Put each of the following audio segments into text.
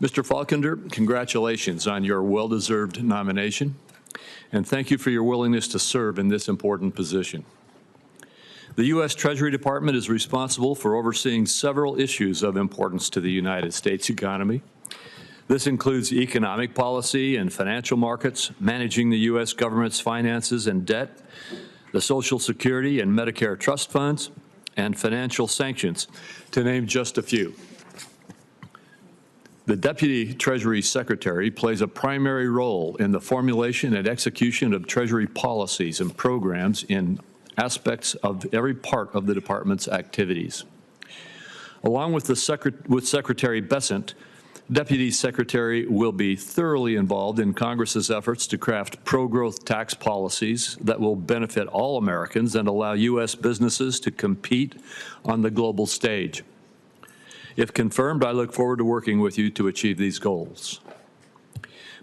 Mr. Faulkender, congratulations on your well-deserved nomination, and thank you for your willingness to serve in this important position. The U.S. Treasury Department is responsible for overseeing several issues of importance to the United States economy. This includes economic policy and financial markets, managing the U.S. government's finances and debt, the Social Security and Medicare trust funds, and financial sanctions, to name just a few. The Deputy Treasury Secretary plays a primary role in the formulation and execution of Treasury policies and programs in aspects of every part of the department's activities. Along with Secretary Bessent, Deputy Secretary will be thoroughly involved in Congress's efforts to craft pro-growth tax policies that will benefit all Americans and allow U.S. businesses to compete on the global stage. If confirmed, I look forward to working with you to achieve these goals.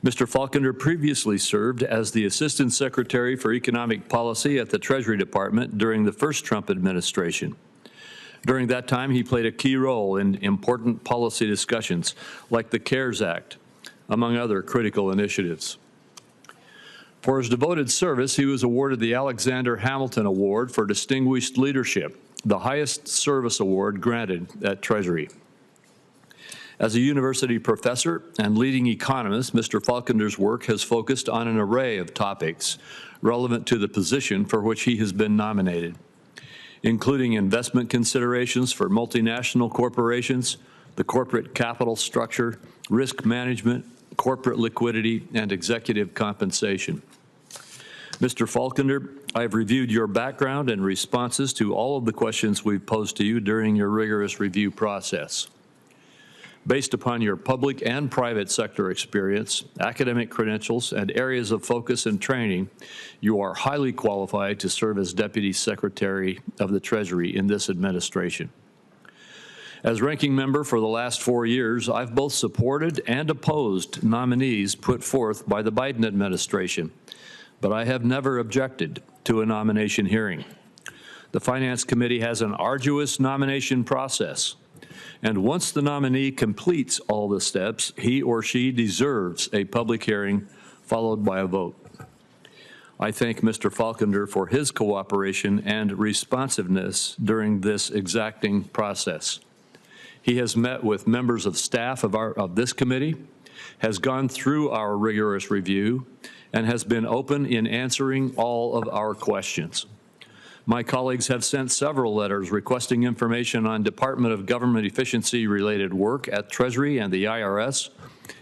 Mr. Faulkender previously served as the Assistant Secretary for Economic Policy at the Treasury Department during the first Trump administration. During that time, he played a key role in important policy discussions like the CARES Act, among other critical initiatives. For his devoted service, he was awarded the Alexander Hamilton Award for Distinguished Leadership, the highest service award granted at Treasury. As a university professor and leading economist, Mr. Faulkender's work has focused on an array of topics relevant to the position for which he has been nominated, including investment considerations for multinational corporations, the corporate capital structure, risk management, corporate liquidity, and executive compensation. Mr. Faulkender, I have reviewed your background and responses to all of the questions we've posed to you during your rigorous review process. Based upon your public and private sector experience, academic credentials, and areas of focus and training, you are highly qualified to serve as Deputy Secretary of the Treasury in this administration. As ranking member for the last 4 years, I've both supported and opposed nominees put forth by the Biden administration, but I have never objected to a nomination hearing. The Finance Committee has an arduous nomination process, and once the nominee completes all the steps, he or she deserves a public hearing followed by a vote. I thank Mr. Faulkender for his cooperation and responsiveness during this exacting process. He has met with members of staff of this committee, has gone through our rigorous review, and has been open in answering all of our questions. My colleagues have sent several letters requesting information on Department of Government efficiency-related work at Treasury and the IRS,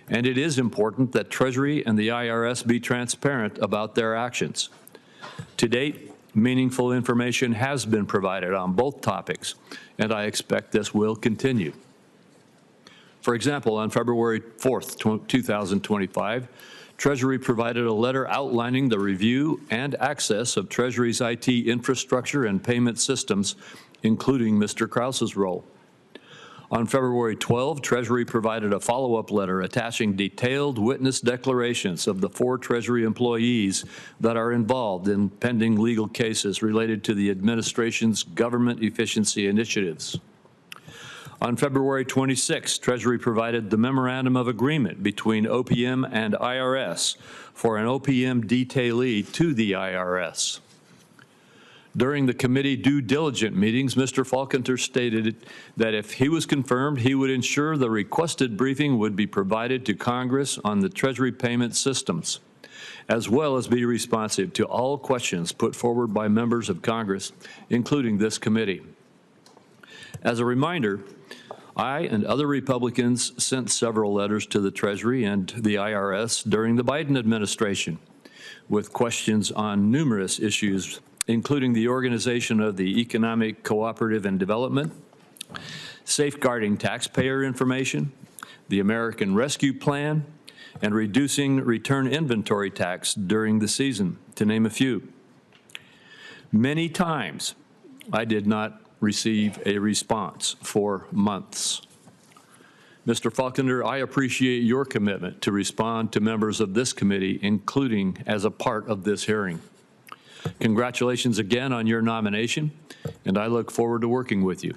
and it is important that Treasury and the IRS be transparent about their actions. To date, meaningful information has been provided on both topics, and I expect this will continue. For example, on February 4th, 2025, Treasury provided a letter outlining the review and access of Treasury's IT infrastructure and payment systems, including Mr. Krause's role. On February 12, Treasury provided a follow-up letter attaching detailed witness declarations of the 4 Treasury employees that are involved in pending legal cases related to the administration's government efficiency initiatives. On February 26, Treasury provided the Memorandum of Agreement between OPM and IRS for an OPM detailee to the IRS. During the committee due diligence meetings, Mr. Faulkender stated that if he was confirmed, he would ensure the requested briefing would be provided to Congress on the Treasury payment systems, as well as be responsive to all questions put forward by members of Congress, including this committee. As a reminder, I and other Republicans sent several letters to the Treasury and the IRS during the Biden administration with questions on numerous issues, including the organization of the Economic Cooperative and Development, safeguarding taxpayer information, the American Rescue Plan, and reducing return inventory tax during the season, to name a few. Many times, I did not receive a response for months. Mr. Faulkender, I appreciate your commitment to respond to members of this committee, including as a part of this hearing. Congratulations again on your nomination, and I look forward to working with you.